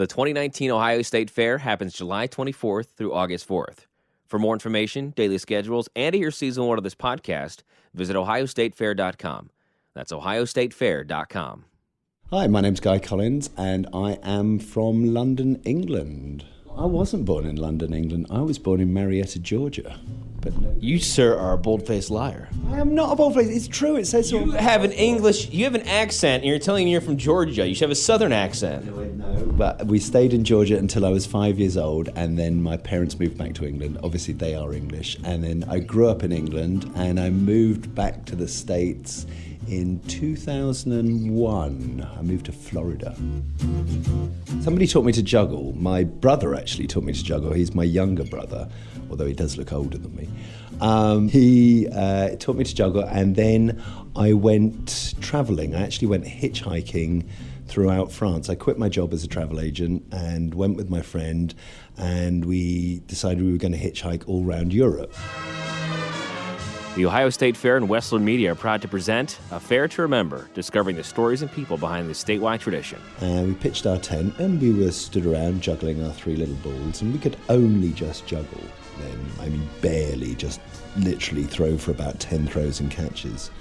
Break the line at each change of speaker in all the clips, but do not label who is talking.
The 2019 Ohio State Fair happens July 24th through August 4th. For more information, daily schedules, and to hear season 1 of this podcast, visit ohiostatefair.com. That's ohiostatefair.com.
Hi, my name's Guy Collins, and I am from London, England. I wasn't born in London, England. I was born in Marietta, Georgia. But no.
You, sir, are a bold-faced liar.
I am not a bold-faced. It's true. It says so.
You have an accent, and you're telling me you're from Georgia. You should have a southern accent.
No, but we stayed in Georgia until I was 5 years old, and then my parents moved back to England. Obviously, they are English. And then I grew up in England, and I moved back to the States in 2001. I moved to Florida. Somebody taught me to juggle. My brother actually taught me to juggle. He's my younger brother, although he does look older than me. He taught me to juggle, and then I went travelling. I actually went hitchhiking throughout France. I quit my job as a travel agent and went with my friend, and we decided we were going to hitchhike all around Europe.
The Ohio State Fair and Wessler Media are proud to present A Fair to Remember, discovering the stories and people behind this statewide tradition.
We pitched our tent and we were stood around juggling our 3 little balls, and we could only just juggle then. I mean, barely, just literally throw for about 10 throws and catches.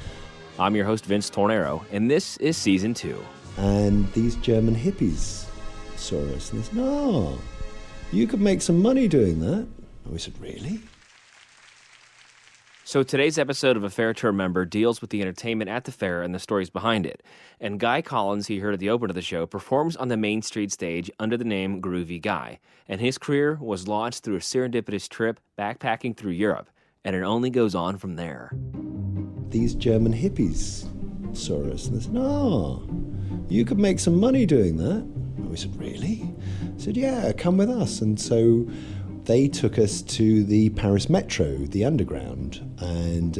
I'm your host, Vince Tornero, and this is Season 2.
And these German hippies saw us and they said, "Oh, you could make some money doing that." And we said, "Really?"
So today's episode of A Fair to Remember deals with the entertainment at the fair and the stories behind it. And Guy Collins, he heard at the open of the show, performs on the Main Street stage under the name Groovy Guy. And his career was launched through a serendipitous trip backpacking through Europe. And it only goes on from there.
These German hippies saw us and they said, "Oh, you could make some money doing that." And we said, "Really?" I said, "Yeah, come with us." And so they took us to the Paris Metro, the Underground, and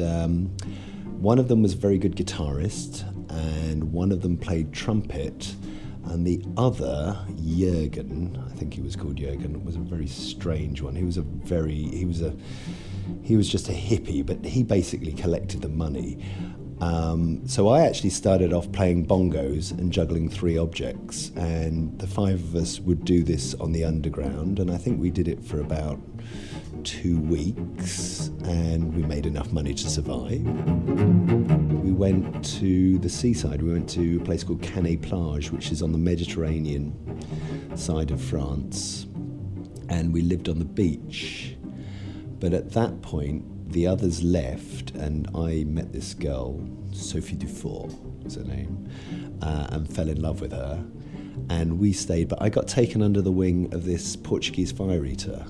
one of them was a very good guitarist, and one of them played trumpet, and the other, Jürgen, I think he was called Jürgen, was a very strange one. He was just a hippie, but he basically collected the money. So I actually started off playing bongos and juggling 3 objects, and the 5 of us would do this on the Underground, and I think we did it for about 2 weeks, and we made enough money to survive. We went to the seaside. We went to a place called Canet-Plage, which is on the Mediterranean side of France, and we lived on the beach. But at that point, the others left, and I met this girl, Sophie Dufour was her name, and fell in love with her. And we stayed, but I got taken under the wing of this Portuguese fire eater,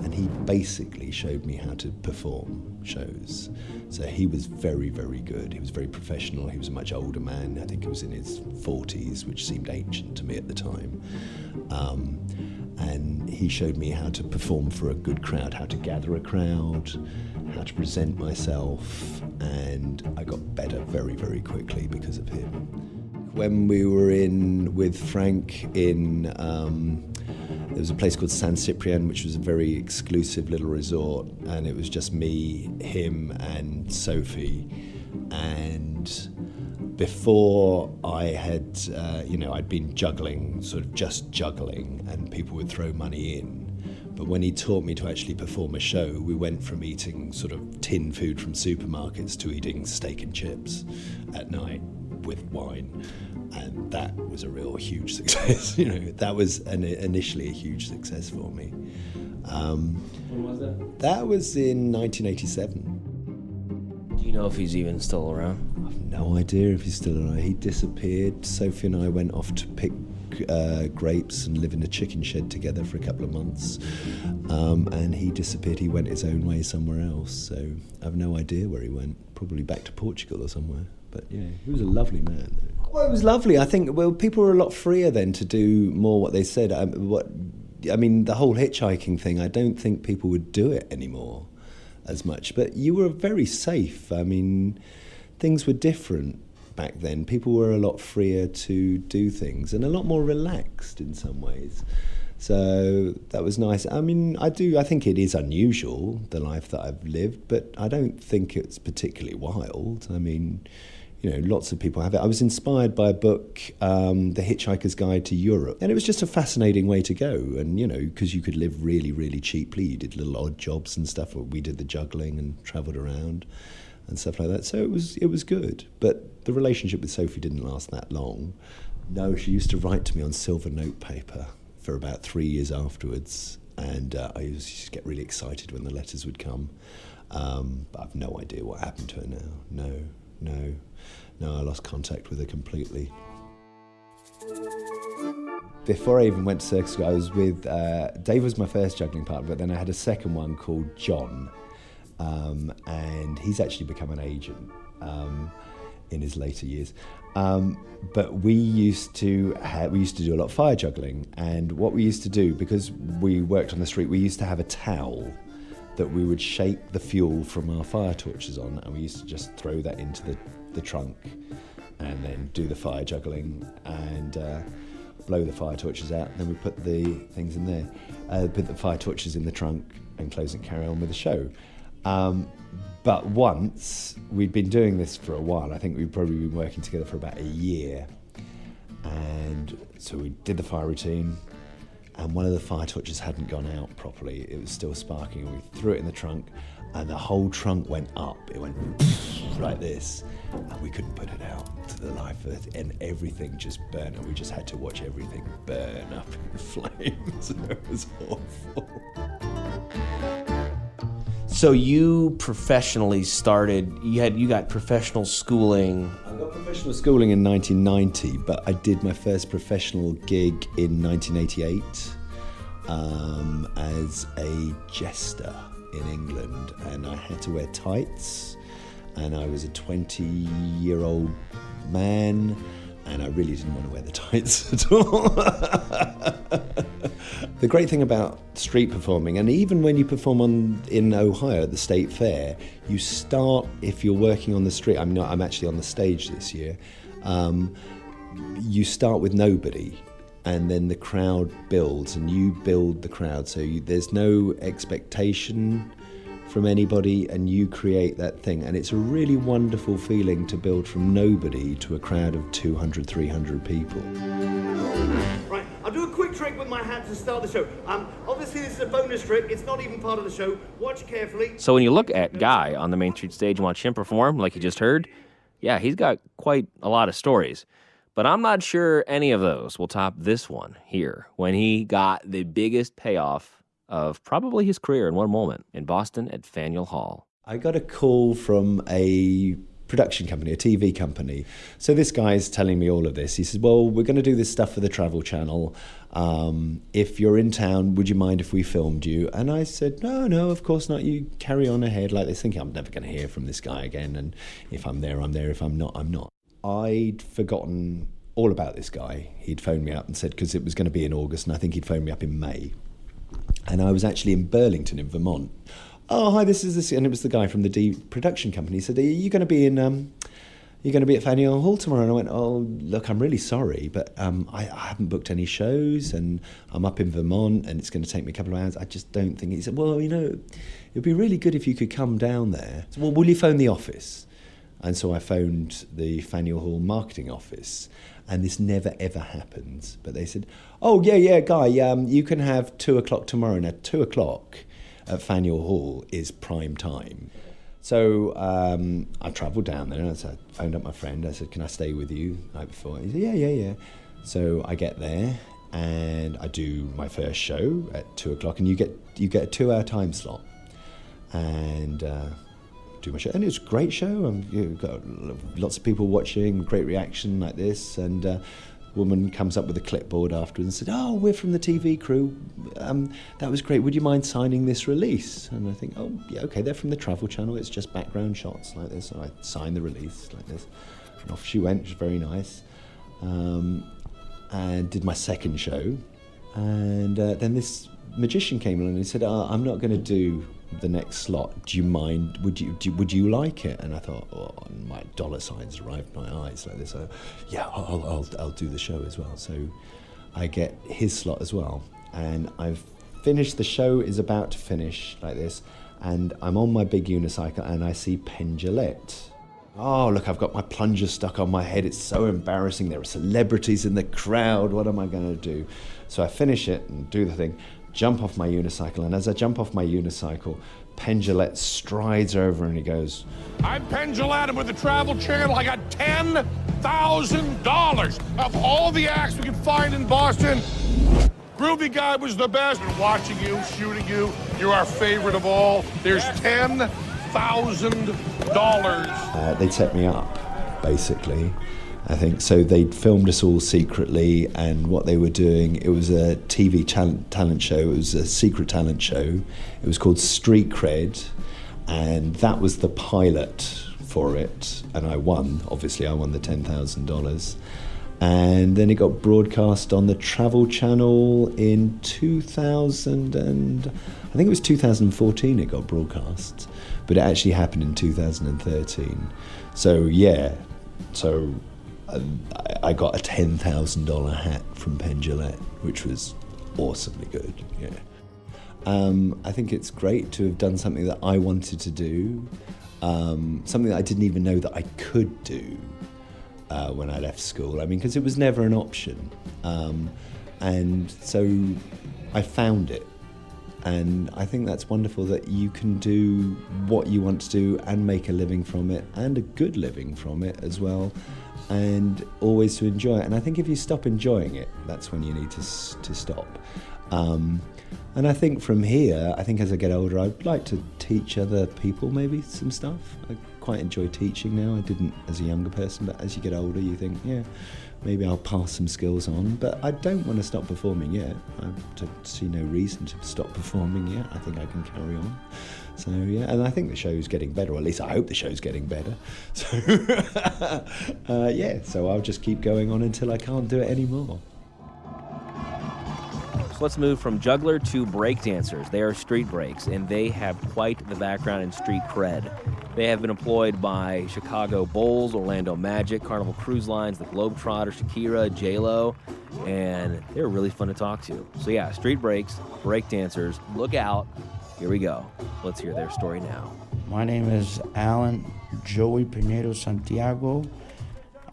and he basically showed me how to perform shows. So he was very, very good. He was very professional. He was a much older man. I think he was in his 40s, which seemed ancient to me at the time. And he showed me how to perform for a good crowd, how to gather a crowd, how to present myself, and I got better very, very quickly because of him. When we were with Frank there was a place called San Ciprian, which was a very exclusive little resort, and it was just me, him, and Sophie. And before I had, I'd been juggling, sort of just juggling, and people would throw money in. But when he taught me to actually perform a show, we went from eating sort of tin food from supermarkets to eating steak and chips at night with wine. And that was a real huge success. That was initially a huge success for me.
When was that?
That was in 1987.
Do you know if he's even still around?
I've no idea if he's still around. He disappeared. Sophie and I went off to pick grapes and live in a chicken shed together for a couple of months. And he disappeared. He went his own way somewhere else. So I have no idea where he went. Probably back to Portugal or somewhere. But yeah, he was a lovely man. Well, it was lovely. I think, people were a lot freer then to do more what they said. The whole hitchhiking thing, I don't think people would do it anymore as much. But you were very safe. I mean, things were different back then. People were a lot freer to do things and a lot more relaxed in some ways. So that was nice. I mean, I think it is unusual, the life that I've lived, but I don't think it's particularly wild. I mean, lots of people have it. I was inspired by a book, The Hitchhiker's Guide to Europe, and it was just a fascinating way to go. And because you could live really, really cheaply. You did little odd jobs and stuff. We did the juggling and travelled around and stuff like that. So it was good. But the relationship with Sophie didn't last that long. No, she used to write to me on silver notepaper for about 3 years afterwards, and I used to get really excited when the letters would come. But I've no idea what happened to her now. No, I lost contact with her completely. Before I even went to Circus School, I was with, Dave was my first juggling partner, but then I had a second one called John, and he's actually become an agent in his later years. But we used to do a lot of fire juggling, and what we used to do, because we worked on the street, we used to have a towel that we would shake the fuel from our fire torches on, and we used to just throw that into the trunk and then do the fire juggling and blow the fire torches out. And then we put the things in there, put the fire torches in the trunk and close and carry on with the show. But once, we'd been doing this for a while, I think we'd probably been working together for about a year, and so we did the fire routine, and one of the fire torches hadn't gone out properly. It was still sparking, and we threw it in the trunk, and the whole trunk went up. It went like this, and we couldn't put it out to the life of it, and everything just burned, and we just had to watch everything burn up in flames. It was awful.
So you professionally started, you got professional schooling.
I got professional schooling in 1990, but I did my first professional gig in 1988 as a jester in England, and I had to wear tights, and I was a 20-year-old man, and I really didn't want to wear the tights at all. The great thing about street performing, and even when you perform in Ohio at the State Fair, you start, if you're working on the street, I'm actually on the stage this year, you start with nobody, and then the crowd builds, and you build the crowd, so there's no expectation from anybody, and you create that thing, and it's a really wonderful feeling to build from nobody to a crowd of 200, 300 people.
Right, I'll do a quick trick with my hat to start the show. Obviously this is a bonus trick, it's not even part of the show. Watch carefully.
So when you look at Guy on the Main Street stage and watch him perform, like you just heard, yeah, he's got quite a lot of stories. But I'm not sure any of those will top this one here, when he got the biggest payoff of probably his career in one moment in Boston at Faneuil Hall.
I got a call from a production company, a TV company. So this guy's telling me all of this. He says, well, we're going to do this stuff for the Travel Channel. If you're in town, would you mind if we filmed you? And I said, no, of course not. You carry on ahead like this, thinking I'm never going to hear from this guy again. And if I'm there, I'm there. If I'm not, I'm not. I'd forgotten all about this guy. He'd phoned me up and said, because it was going to be in August, and I think he'd phoned me up in May. And I was actually in Burlington in Vermont. Oh, hi, this is this, and it was the guy from the production company. He said, are you going to be at Faneuil Hall tomorrow? And I went, oh, look, I'm really sorry, but I haven't booked any shows, and I'm up in Vermont, and it's going to take me a couple of hours. I just don't think. He said, well, it'd be really good if you could come down there. So, well, will you phone the office? And so I phoned the Faneuil Hall marketing office, and this never ever happens. But they said, oh, yeah, Guy, you can have 2:00 tomorrow. Now, 2:00 at Faneuil Hall is prime time. So I travelled down there, and I phoned up my friend. I said, can I stay with you the night before? He said, yeah. So I get there, and I do my first show at 2:00, and you get a 2-hour time slot. And do my show, and it was a great show. You've got lots of people watching, great reaction like this, and a woman comes up with a clipboard afterwards and said, oh, we're from the TV crew, that was great, would you mind signing this release? And I think, oh yeah, okay, they're from the Travel Channel, it's just background shots like this. So I signed the release like this, and off she went, which was very nice, and did my second show, and then this magician came along and he said, I'm not going to do the next slot, do you mind, would you like it? And I thought, oh, my dollar signs arrived in my eyes like this, so yeah, I'll do the show as well. So I get his slot as well, and I've finished, the show is about to finish like this, and I'm on my big unicycle, and I see Penn Jillette Oh, look, I've got my plunger stuck on my head. It's so embarrassing. There are celebrities in the crowd. What am I going to do? So I finish it and do the thing, jump off my unicycle. And as I jump off my unicycle, Penn Jillette strides over and he goes,
I'm Penn Jillette. I'm with the Travel Channel. I got $10,000 of all the acts we could find in Boston. Groovy Guy was the best. We're watching you, shooting you. You're our favorite of all. There's $10,000.
They'd set me up, basically. I think so. They'd filmed us all secretly, and what they were doing, it was a TV talent show. It was a secret talent show. It was called Street Cred, and that was the pilot for it. And I won. Obviously, I won the $10,000. And then it got broadcast on the Travel Channel in 2000, and I think it was 2014 it got broadcast, but it actually happened in 2013. So yeah, so I got a $10,000 hat from Penn Jillette, which was awesomely good. Yeah, I think it's great to have done something that I wanted to do, something that I didn't even know that I could do. When I left school, I mean, because it was never an option, and so I found it, and I think that's wonderful that you can do what you want to do and make a living from it, and a good living from it as well, and always to enjoy it. And I think if you stop enjoying it, that's when you need to stop. And I think from here, I think as I get older, I'd like to teach other people maybe some stuff. I quite enjoy teaching now. I didn't as a younger person, but as you get older, you think, yeah, maybe I'll pass some skills on. But I don't want to stop performing yet. I see no reason to stop performing yet. I think I can carry on. So yeah, and I think the show's getting better, or at least I hope the show's getting better. So yeah, so I'll just keep going on until I can't do it anymore.
So let's move from juggler to breakdancers. They are street breaks, and they have quite the background in street cred. They have been employed by Chicago Bulls, Orlando Magic, Carnival Cruise Lines, the Globetrotters, Shakira, J-Lo, and they're really fun to talk to. So yeah, street breaks, breakdancers, look out. Here we go. Let's hear their story now.
My name is Alan Joey Pinedo Santiago.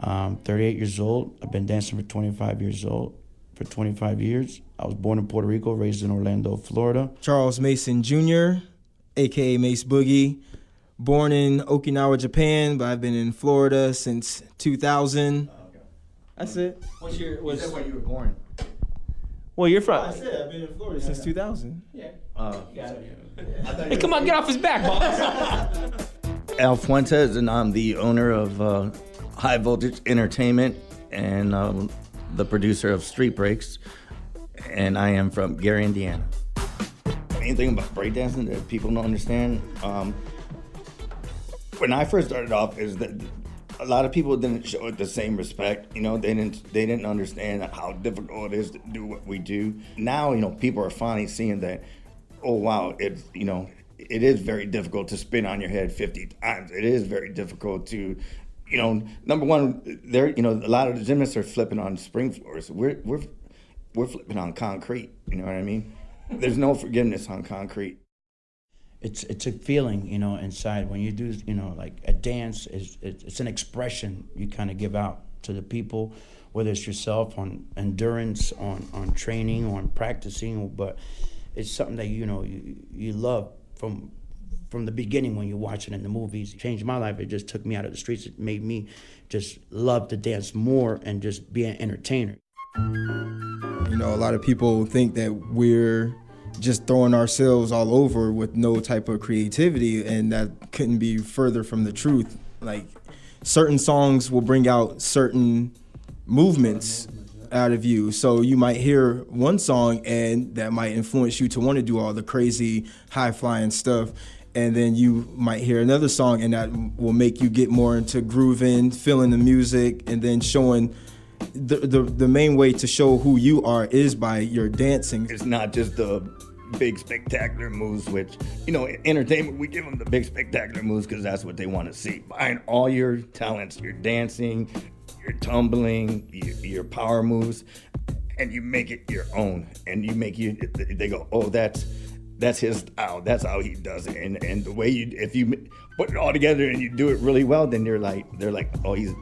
I'm 38 years old. I've been dancing for 25 years. I was born in Puerto Rico, raised in Orlando, Florida.
Charles Mason Jr., a.k.a. Mace Boogie. Born in Okinawa, Japan, but I've been in Florida since 2000.
Oh, okay.
That's it.
What's your? You said where you were born.
Well, you're from...
I said I've been in Florida since 2000.
Yeah.
Hey, come on, get off his back, boss.
Al Fuentes, and I'm the owner of High Voltage Entertainment and the producer of Street Breaks, and I am from Gary, Indiana. Anything about breakdancing that people don't understand? When I first started off, is that a lot of people didn't show it the same respect. You know, they didn't understand how difficult it is to do what we do. Now, you know, people are finally seeing that. Oh wow, it is very difficult to spin on your head 50 times. It is very difficult to, you know, number one, a lot of the gymnasts are flipping on spring floors. We're flipping on concrete. You know what I mean? There's no forgiveness on concrete.
It's a feeling, you know, inside when you do, you know, like a dance it's an expression you kind of give out to the people, whether it's yourself on endurance, on training, on practicing, but it's something that you love from the beginning when you watch it in the movies. It changed my life. It just took me out of the streets. It made me just love to dance more and just be an entertainer.
You know, a lot of people think that we're just throwing ourselves all over with no type of creativity, and that couldn't be further from the truth. Like, certain songs will bring out certain movements out of you. So you might hear one song and that might influence you to want to do all the crazy high-flying stuff. And then you might hear another song and that will make you get more into grooving, feeling the music, and then showing the main way to show who you are is by your dancing.
It's not just the big spectacular moves, which, you know, in entertainment, we give them the big spectacular moves because that's what they want to see. Behind all your talents, your dancing, your tumbling, your power moves, and you make it your own. And you make they go, oh, that's that's his style. That's how he does it. And the way if you put it all together and you do it really well, then they're like, oh, he's,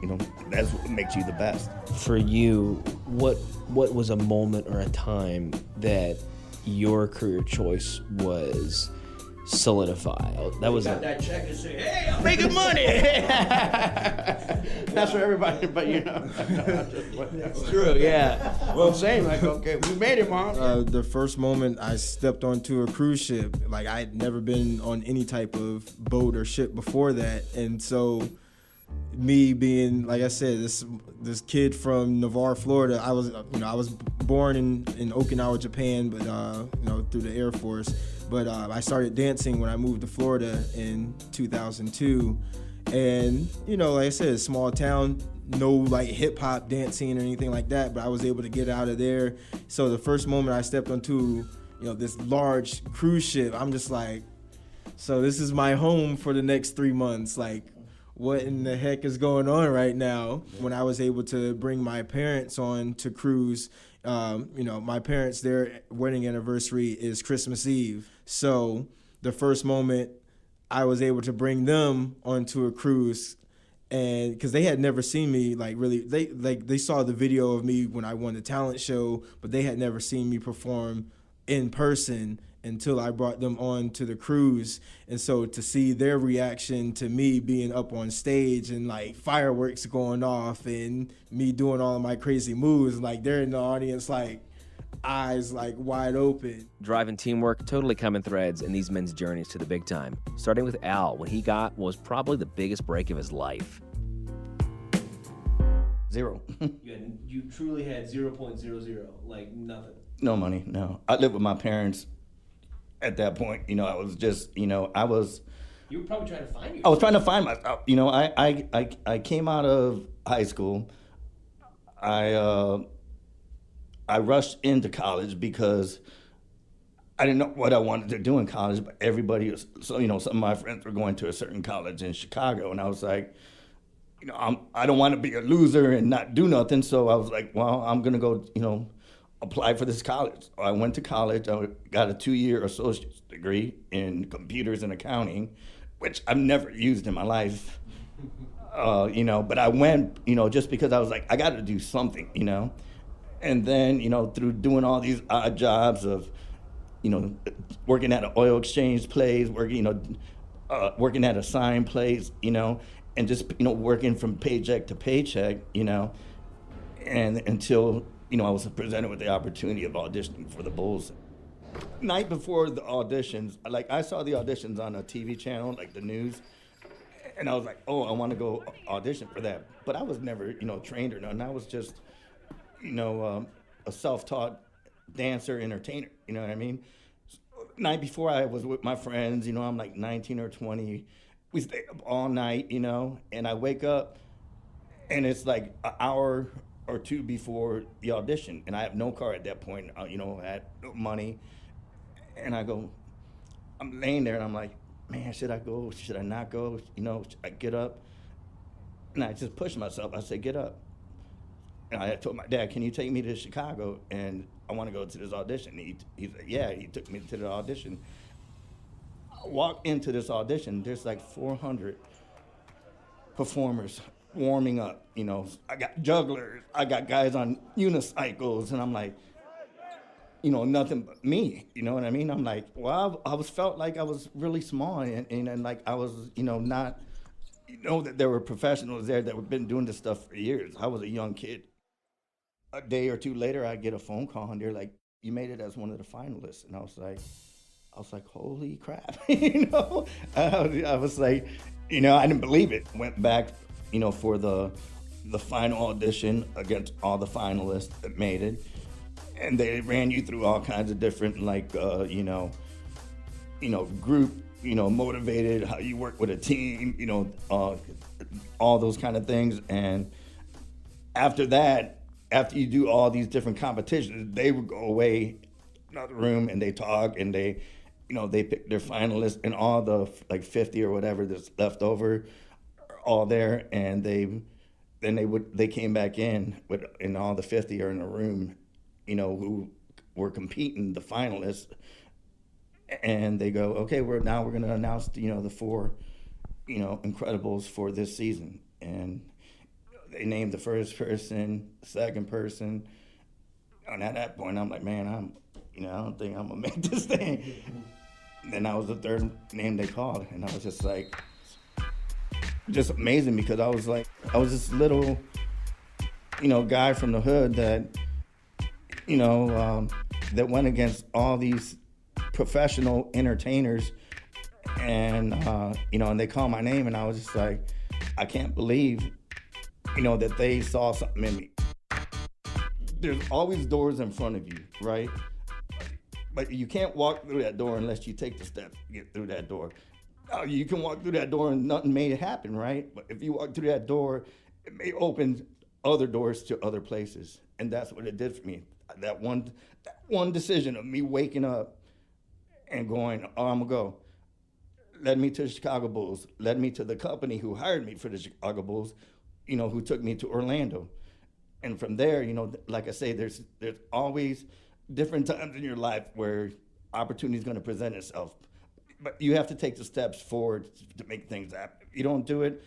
that's what makes you the best.
For you, what was a moment or a time that your career choice was solidified? That was
that check and say, "Hey, I'm making money." That's for everybody, but that's true. Yeah. Well, I'm saying, like, okay, we made it, Mom.
The first moment I stepped onto a cruise ship, like I'd never been on any type of boat or ship before that, and so me being, like I said, this kid from Navarre, Florida. I was born in Okinawa, Japan, but through the Air Force. But I started dancing when I moved to Florida in 2002, and like I said, small town, no like hip hop dancing or anything like that. But I was able to get out of there. So the first moment I stepped onto this large cruise ship, I'm just like, so this is my home for the next 3 months. Like, what in the heck is going on right now? When I was able to bring my parents on to cruise, my parents, their wedding anniversary is Christmas Eve. So the first moment I was able to bring them onto a cruise, and because they had never seen me, like, really, they saw the video of me when I won the talent show, but they had never seen me perform in person until I brought them on to the cruise. And so to see their reaction to me being up on stage and like fireworks going off and me doing all of my crazy moves, like they're in the audience like eyes like wide open.
Drive and teamwork totally come in threads in these men's journeys to the big time. Starting with Al, what he got was probably the biggest break of his life.
0.
You truly had 0.00, like nothing.
No money, no. I lived with my parents at that point. I was just, I was...
You were probably trying to find yourself.
I was trying to find myself. I came out of high school. I rushed into college because I didn't know what I wanted to do in college, but everybody was, so, some of my friends were going to a certain college in Chicago, and I was like, I don't want to be a loser and not do nothing, so I was like, well, I'm going to go, apply for this college. I went to college. I got a 2-year associate's degree in computers and accounting, which I've never used in my life. But I went, just because I was like, I got to do something, And then, through doing all these odd jobs of, working at an oil exchange place, working at a sign place, and just, working from paycheck to paycheck, and until, I was presented with the opportunity of auditioning for the Bulls. Night before the auditions, like I saw the auditions on a TV channel, like the news, and I was like, oh, I want to go audition for that. But I was never, trained or nothing. I was just, a self-taught dancer, entertainer, you know what I mean? Night before, I was with my friends, I'm like 19 or 20. We stayed up all night, and I wake up, and it's like an hour or two before the audition, and I have no car at that point. I had no money, and I'm laying there, and I'm like, man, should I go? Should I not go? Should I get up? And I just pushed myself. I said, get up. And I told my dad, can you take me to Chicago? And I want to go to this audition. He said, yeah. He took me to the audition. I walked into this audition. There's like 400 performers warming up. I got jugglers. I got guys on unicycles. And I'm like, nothing but me. You know what I mean? I'm like, well, I felt like I was really small and like I was, not, that there were professionals there that had been doing this stuff for years. I was a young kid. A day or two later, I get a phone call, and they're like, you made it as one of the finalists. And I was like, holy crap, I was like, I didn't believe it. Went back, for the final audition against all the finalists that made it. And they ran you through all kinds of different, like, group, motivated, how you work with a team, all those kind of things. And after that, after you do all these different competitions, they would go away another room and they talk and they pick their finalists, and all the like 50 or whatever that's left over are all there, and they came back in and all the 50 are in a room, who were competing, the finalists, and they go, okay, we're going to announce, the 4, Incredibles for this season. And they named the first person, second person. And at that point, I'm like, man, I don't think I'm going to make this thing. And then I was the third name they called. And I was just like, just amazing, because I was this little, guy from the hood that, that went against all these professional entertainers, and and they called my name, and I was just like, I can't believe, that they saw something in me. There's always doors in front of you, right? But you can't walk through that door unless you take the steps to get through that door. You can walk through that door and nothing may happen, right? But if you walk through that door, it may open other doors to other places, and that's what it did for me. That one decision of me waking up and going, oh, I'm gonna go, led me to the Chicago Bulls, led me to the company who hired me for the Chicago Bulls, who took me to Orlando. And from there, like I say, there's always different times in your life where opportunity is going to present itself. But you have to take the steps forward to make things happen. If you don't do it,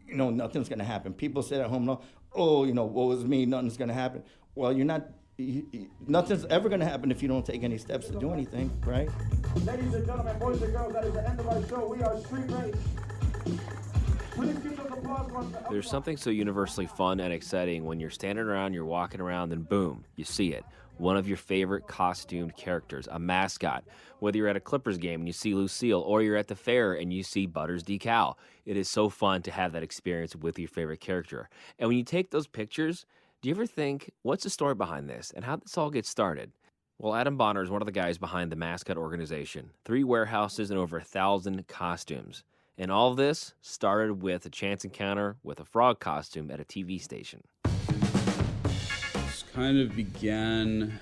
nothing's going to happen. People sit at home, woe is me, nothing's going to happen. Well, nothing's ever going to happen if you don't take any steps to do anything, right?
Ladies and gentlemen, boys and girls, that is the end of our show. We are Street Race. Please give us applause.
There's something so universally fun and exciting when you're standing around, you're walking around, and boom, you see it. One of your favorite costumed characters, a mascot. Whether you're at a Clippers game and you see Lucille, or you're at the fair and you see Butters decal. It is so fun to have that experience with your favorite character. And when you take those pictures, do you ever think, what's the story behind this and how did this all get started? Well, Adam Bonner is one of the guys behind the mascot organization. 3 warehouses and over 1,000 costumes. And all of this started with a chance encounter with a frog costume at a TV station.
It's kind of began,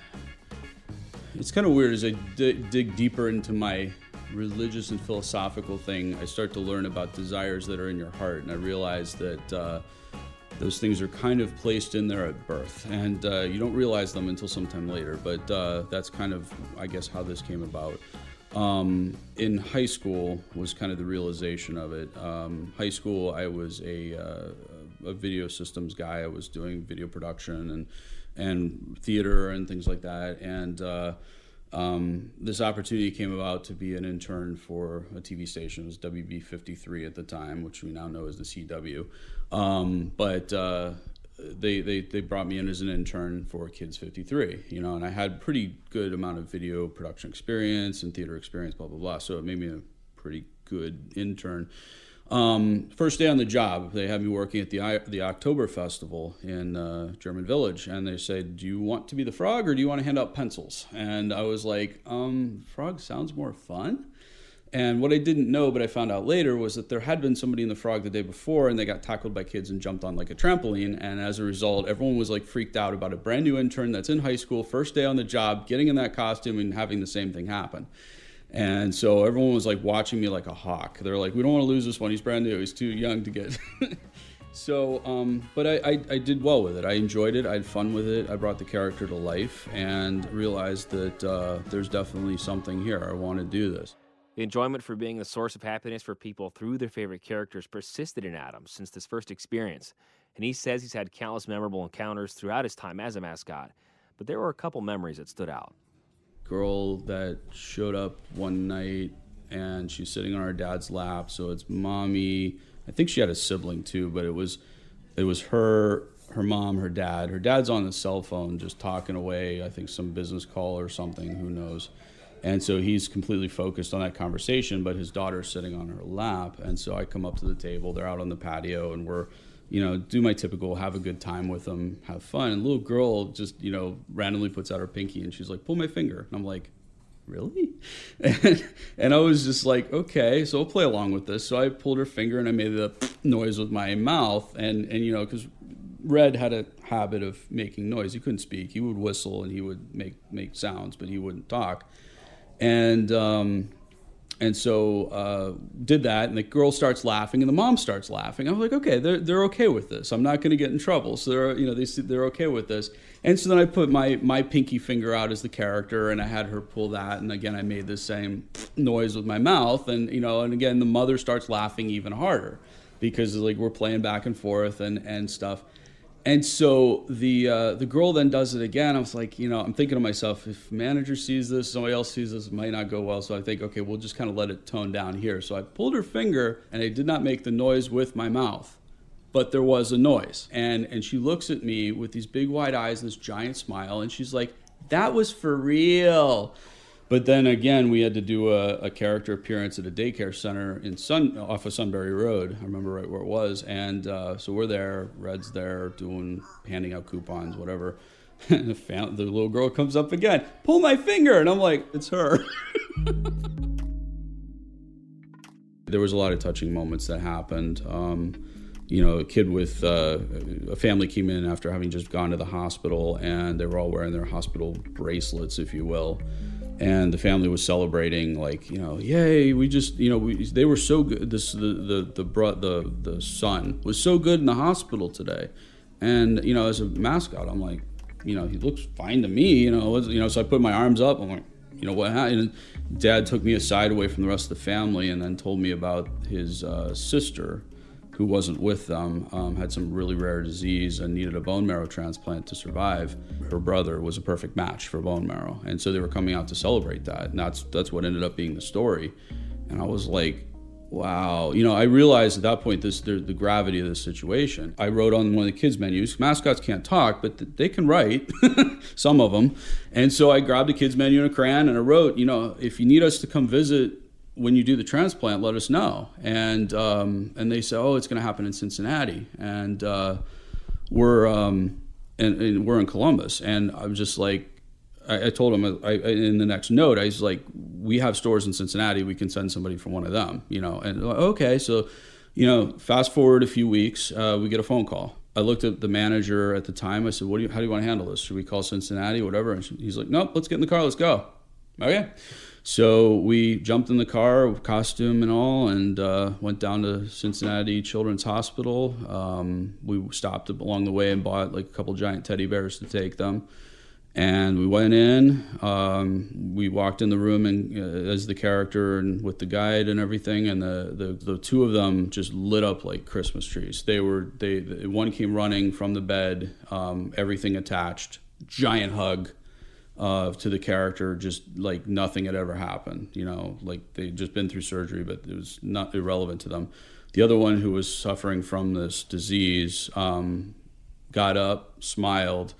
it's kind of weird as I dig deeper into my religious and philosophical thing, I start to learn about desires that are in your heart, and I realize that those things are kind of placed in there at birth, and you don't realize them until sometime later, but that's kind of, I guess, how this came about. In high school was kind of the realization of it. High school, I was a video systems guy. I was doing video production and theater and things like that, and this opportunity came about to be an intern for a TV station. It was WB53 at the time, which we now know as the CW. But they brought me in as an intern for Kids 53, and I had pretty good amount of video production experience and theater experience, blah, blah, blah. So it made me a pretty good intern. First day on the job, they had me working at the October Festival in German Village, and they said, do you want to be the frog or do you want to hand out pencils? And I was like, frog sounds more fun. And what I didn't know, but I found out later, was that there had been somebody in the frog the day before, and they got tackled by kids and jumped on like a trampoline. And as a result, everyone was like freaked out about a brand new intern that's in high school, first day on the job, getting in that costume and having the same thing happen. And so everyone was like watching me like a hawk. They're like, we don't want to lose this one. He's brand new. He's too young to get. So, but I did well with it. I enjoyed it. I had fun with it. I brought the character to life and realized that there's definitely something here. I want to do this.
The enjoyment for being the source of happiness for people through their favorite characters persisted in Adam since this first experience. And he says he's had countless memorable encounters throughout his time as a mascot. But there were a couple memories that stood out.
Girl that showed up one night and she's sitting on her dad's lap, so it's mommy. I think she had a sibling too, but it was her mom, her dad. Her dad's on the cell phone just talking away, I think some business call or something, who knows. And so he's completely focused on that conversation, but his daughter's sitting on her lap. And so I come up to the table, they're out on the patio, and we're, do my typical have a good time with them, have fun. And the little girl just, randomly puts out her pinky and she's like, pull my finger. And I'm like, really? And I was just like, okay, so I'll play along with this. So I pulled her finger and I made the noise with my mouth. And because Red had a habit of making noise. He couldn't speak. He would whistle and he would make sounds, but he wouldn't talk. And And so did that, and the girl starts laughing, and the mom starts laughing. I was like, okay, they're okay with this. I'm not going to get in trouble. So they're okay with this. And so then I put my pinky finger out as the character, and I had her pull that, and again I made the same noise with my mouth, and again the mother starts laughing even harder because like we're playing back and forth and stuff. And so the girl then does it again. I was like, I'm thinking to myself, if manager sees this, somebody else sees this, it might not go well. So I think, okay, we'll just kind of let it tone down here. So I pulled her finger, and I did not make the noise with my mouth, but there was a noise. And she looks at me with these big wide eyes and this giant smile, and she's like, that was for real. But then again, we had to do a character appearance at a daycare center off of Sunbury Road. I remember right where it was. And so we're there, Red's there, handing out coupons, whatever. And the little girl comes up again, pull my finger. And I'm like, it's her. There was a lot of touching moments that happened. A kid with a family came in after having just gone to the hospital, and they were all wearing their hospital bracelets, if you will. And the family was celebrating, like, yay, we just, they were so good. The son was so good in the hospital today. And, as a mascot, I'm like, he looks fine to me, so I put my arms up. I'm like, what happened? And Dad took me aside away from the rest of the family and then told me about his sister, who wasn't with them, had some really rare disease and needed a bone marrow transplant to survive. Her brother was a perfect match for bone marrow. And so they were coming out to celebrate that. And that's what ended up being the story. And I was like, wow. I realized at that point the gravity of this situation. I wrote on one of the kids' menus, mascots can't talk, but they can write, some of them. And so I grabbed a kids' menu and a crayon, and I wrote, if you need us to come visit when you do the transplant, let us know. And they said, oh, it's going to happen in Cincinnati, and we're in Columbus. And I was just like, I told him in the next note, I was like, we have stores in Cincinnati, we can send somebody from one of them, And okay, so fast forward a few weeks, we get a phone call. I looked at the manager at the time. I said, how do you want to handle this? Should we call Cincinnati, whatever? And he's like, nope, let's get in the car, let's go. Okay. So we jumped in the car, costume and all, and went down to Cincinnati Children's Hospital. We stopped along the way and bought like a couple giant teddy bears to take them. And we went in. We walked in the room and as the character and with the guide and everything, and the two of them just lit up like Christmas trees. One came running from the bed, everything attached, giant hug. To the character, just like nothing had ever happened, like they'd just been through surgery, but it was not irrelevant to them. The other one, who was suffering from this disease, got up, smiled,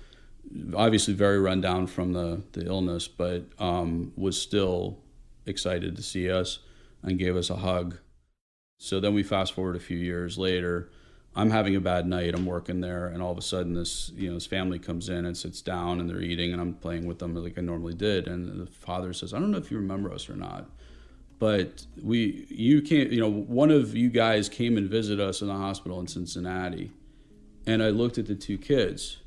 obviously very run down from the illness, but was still excited to see us and gave us a hug. So then we fast forward a few years later. I'm having a bad night, I'm working there, and all of a sudden this family comes in and sits down and they're eating, and I'm playing with them like I normally did. And the father says, I don't know if you remember us or not, but one of you guys came and visited us in the hospital in Cincinnati. And I looked at the two kids,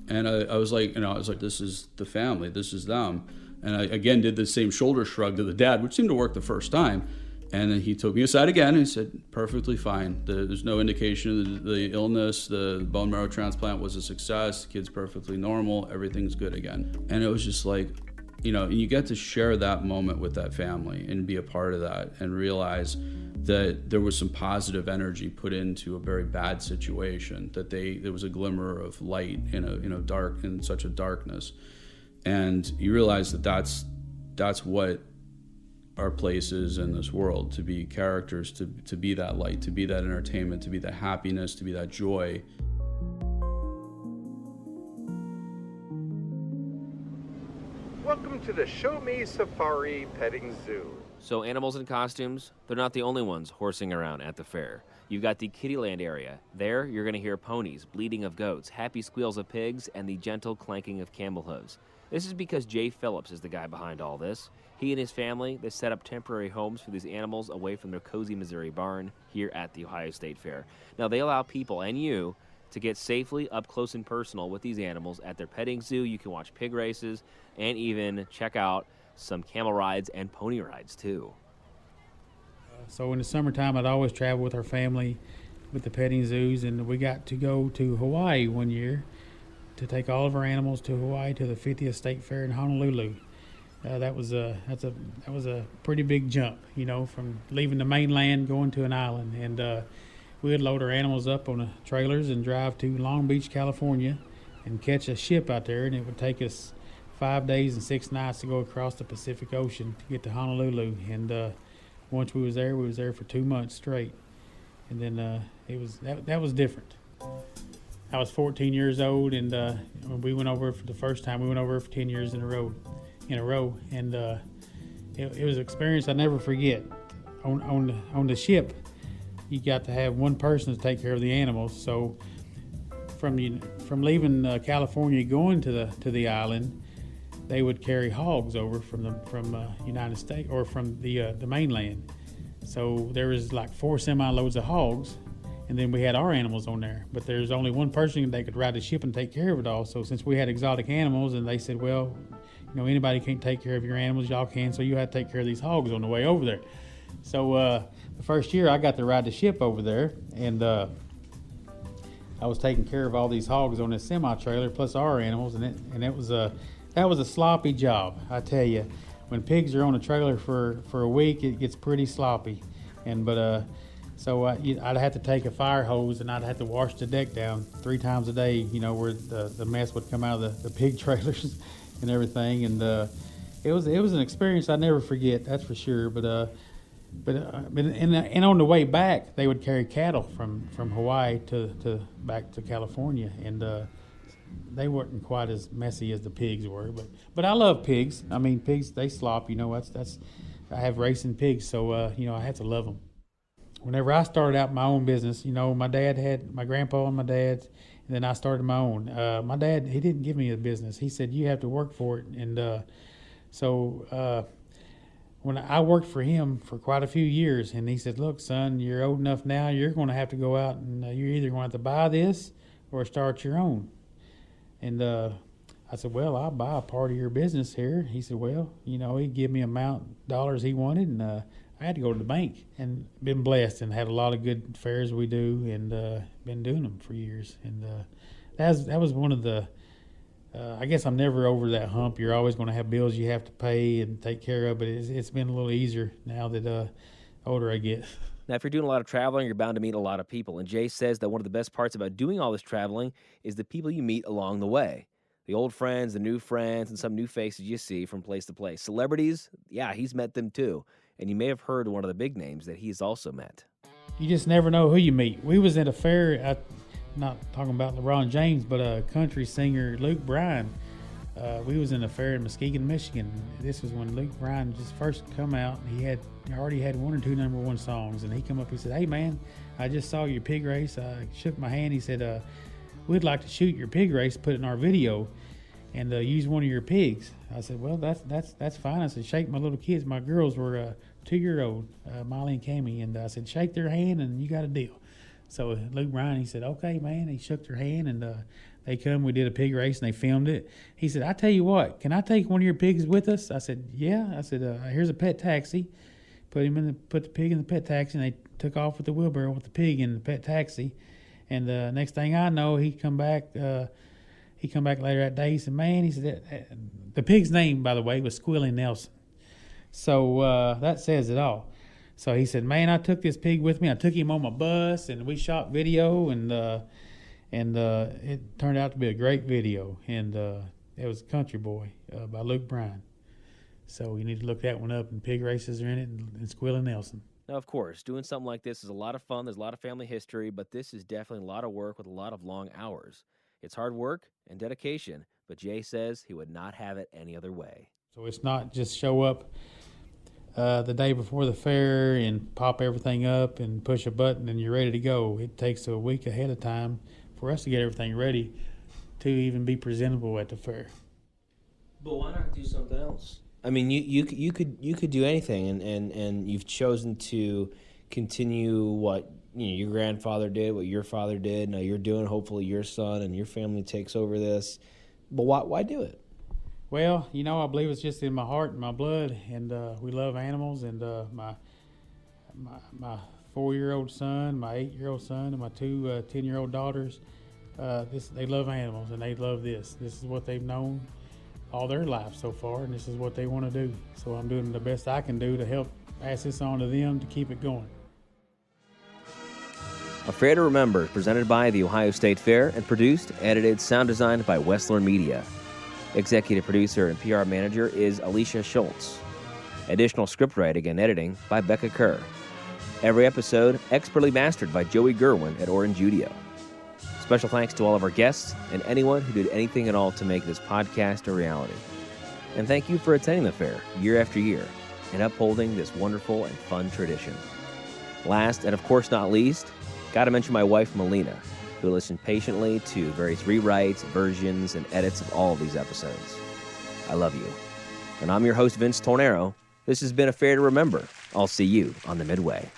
and I was like, this is the family, this is them. And I again did the same shoulder shrug to the dad, which seemed to work the first time. And then he took me aside again and he said, perfectly fine. There's no indication of the illness. The bone marrow transplant was a success. The kid's perfectly normal. Everything's good again. And it was just like, you get to share that moment with that family and be a part of that and realize that there was some positive energy put into a very bad situation, that there was a glimmer of light in such a darkness. And you realize that's what our places in this world, to be characters, to be that light, to be that entertainment, to be that happiness, to be that joy.
Welcome to the Show Me Safari Petting Zoo.
So animals in costumes, they're not the only ones horsing around at the fair. You've got the Kittyland area. There, you're going to hear ponies, bleating of goats, happy squeals of pigs, and the gentle clanking of camel hooves. This is because Jay Phillips is the guy behind all this. He and his family, they set up temporary homes for these animals away from their cozy Missouri barn here at the Ohio State Fair. Now, they allow people and you to get safely up close and personal with these animals at their petting zoo. You can watch pig races and even check out some camel rides and pony rides, too.
So in the summertime, I'd always travel with our family with the petting zoos, and we got to go to Hawaii one year to take all of our animals to Hawaii to the 50th State Fair in Honolulu. That was a pretty big jump, from leaving the mainland going to an island, and we would load our animals up on the trailers and drive to Long Beach, California, and catch a ship out there, and it would take us 5 days and 6 nights to go across the Pacific Ocean to get to Honolulu. And once we was there for 2 months straight, and then that was different. I was 14 years old, and when we went over for the first time, we went over for 10 years in a row, and it was an experience I never forget. On the ship, you got to have one person to take care of the animals. So from leaving California going to the island, they would carry hogs over from United States or from the mainland. So there was like 4 semi-loads of hogs, and then we had our animals on there. But there's only one person that could ride the ship and take care of it all. So since we had exotic animals, and they said, well, anybody can't take care of your animals, y'all can, so you have to take care of these hogs on the way over there. So the first year I got to ride the ship over there, and I was taking care of all these hogs on this semi-trailer plus our animals, and that was a sloppy job, I tell you. When pigs are on a trailer for a week, it gets pretty sloppy, so I'd have to take a fire hose and I'd have to wash the deck down 3 times a day, where the mess would come out of the pig trailers and everything, and it was an experience I never forget, that's for sure. But on the way back, they would carry cattle from Hawaii to back to California, and they weren't quite as messy as the pigs were. But I love pigs. I mean, pigs, they slop. That's I have racing pigs, so I have to love them. Whenever I started out my own business, my dad had my grandpa and my dad's, and then I started my own. My dad, he didn't give me a business. He said you have to work for it, and so. When I worked for him for quite a few years, and he said, look, son, you're old enough now, you're going to have to go out and you're either going to have to buy this or start your own. And I said, well, I'll buy a part of your business here. He said, well, he'd give me amount of dollars he wanted, and I had to go to the bank, and been blessed and had a lot of good fairs we do, and been doing them for years. And that was one of the, I guess I'm never over that hump. You're always going to have bills you have to pay and take care of, but it's been a little easier now that older I get.
Now, if you're doing a lot of traveling, you're bound to meet a lot of people. And Jay says that one of the best parts about doing all this traveling is the people you meet along the way. The old friends, the new friends, and some new faces you see from place to place. Celebrities, yeah, he's met them too. And you may have heard one of the big names that he's also met.
You just never know who you meet. We was at a fair, not talking about LeBron James, but a country singer, Luke Bryan. We was in a fair in Muskegon, Michigan. This was when Luke Bryan just first come out. He already had 1 or 2 #1 songs, and he come up, he said, hey man, I just saw your pig race. I shook my hand. He said, we'd like to shoot your pig race, put it in our video, and use one of your pigs. I said, well, that's fine. I said, shake my little kids. My girls were 2-year-old, Molly and Cammie, and I said, shake their hand and you got a deal. So Luke Bryan, he said, okay, man. He shook their hand, and they come. We did a pig race, and they filmed it. He said, I tell you what, can I take one of your pigs with us? I said, yeah. I said, here's a pet taxi. Put the pig in the pet taxi, and they took off with the wheelbarrow with the pig in the pet taxi. And next thing I know, he come back later that day. He said, man, he said, the pig's name, by the way, was Squilly Nelson. So that says it all. So he said, man, I took this pig with me. I took him on my bus, and we shot video, and it turned out to be a great video. And it was Country Boy by Luke Bryan. So you need to look that one up, and pig races are in it, and Squilly Nelson.
Now, of course, doing something like this is a lot of fun. There's a lot of family history, but this is definitely a lot of work with a lot of long hours. It's hard work and dedication, but Jay says he would not have it any other way.
So it's not just show up the day before the fair and pop everything up and push a button and you're ready to go. It takes a week ahead of time for us to get everything ready to even be presentable at the fair.
But why not do something else? I mean, you could do anything, and you've chosen to continue what your grandfather did, what your father did. Now you're doing. Hopefully, your son and your family takes over this. But why do it?
Well, I believe it's just in my heart and my blood, and we love animals. And my 4-year-old son, my 8-year-old son, and my two 10-year-old daughters. They love animals, and they love this. This is what they've known all their life so far, and this is what they want to do. So I'm doing the best I can do to help pass this on to them to keep it going.
A Fair to Remember is presented by the Ohio State Fair and produced, edited, sound designed by Wessler Media. Executive producer and PR manager is Alicia Schultz. Additional script writing and editing by Becca Kerr. Every episode expertly mastered by Joey Gerwin at Orange Udio. Special thanks to all of our guests and anyone who did anything at all to make this podcast a reality. And thank you for attending the fair year after year and upholding this wonderful and fun tradition. Last, and of course not least, got to mention my wife, Melina, who listened patiently to various rewrites, versions, and edits of all of these episodes. I love you. And I'm your host, Vince Tornero. This has been A Fair to Remember. I'll see you on the Midway.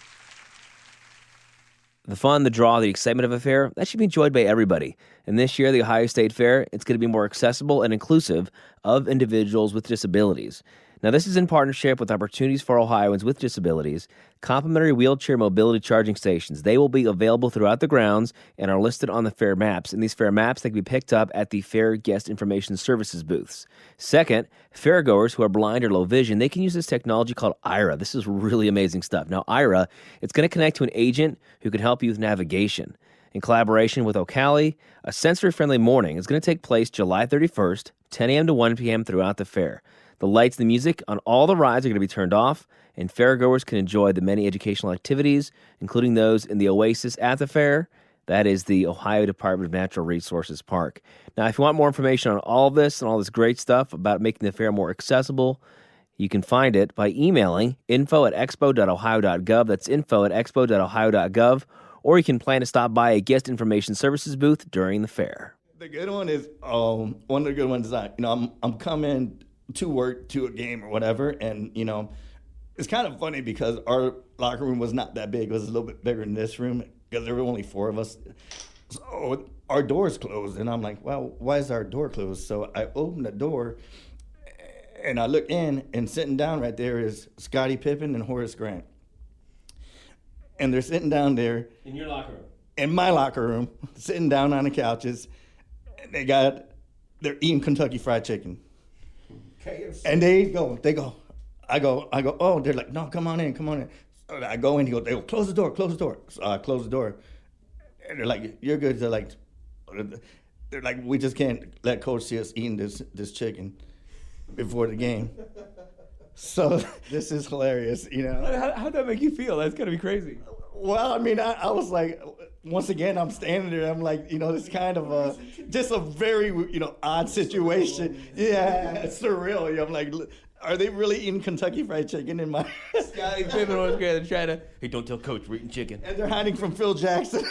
The fun, the draw, the excitement of a fair, that should be enjoyed by everybody. And this year, the Ohio State Fair, it's going to be more accessible and inclusive of individuals with disabilities. Now, this is in partnership with Opportunities for Ohioans with Disabilities, complimentary wheelchair mobility charging stations. They will be available throughout the grounds and are listed on the fair maps. And these fair maps, they can be picked up at the Fair Guest Information Services booths. Second, fairgoers who are blind or low vision, they can use this technology called Ira. This is really amazing stuff. Now, Ira, it's going to connect to an agent who can help you with navigation. In collaboration with Ocali, a sensory-friendly morning is going to take place July 31st, 10 a.m. to 1 p.m. throughout the fair. The lights and the music on all the rides are going to be turned off, and fairgoers can enjoy the many educational activities, including those in the Oasis at the fair. That is the Ohio Department of Natural Resources Park. Now, if you want more information on all this and all this great stuff about making the fair more accessible, you can find it by emailing info@expo.ohio.gov. That's info@expo.ohio.gov. Or you can plan to stop by a guest information services booth during the fair.
The good one is, one of the good ones is I'm coming to work, to a game or whatever, and it's kind of funny because our locker room was not that big. It was a little bit bigger than this room because there were only 4 of us. So our door's closed, and I'm like, well, why is our door closed? So I open the door, and I look in, and sitting down right there is Scottie Pippen and Horace Grant. And they're sitting down there.
In your locker room?
In my locker room, sitting down on the couches. And they're eating Kentucky Fried Chicken. And they go, I go, oh, they're like, no, come on in. So I go in, they go, close the door. So I close the door. And they're like, you're good. They're like, we just can't let coach see us eating this chicken before the game. So this is hilarious,
How'd that make you feel? That's gotta be crazy.
Well, I mean, I was like, once again, I'm standing there. I'm like, it's kind of just a very, odd situation. Yeah, it's surreal. I'm like, are they really eating Kentucky Fried Chicken in my?
Scottie Pippen was going to try to, hey, don't tell coach we're eating chicken.
And they're hiding from Phil Jackson.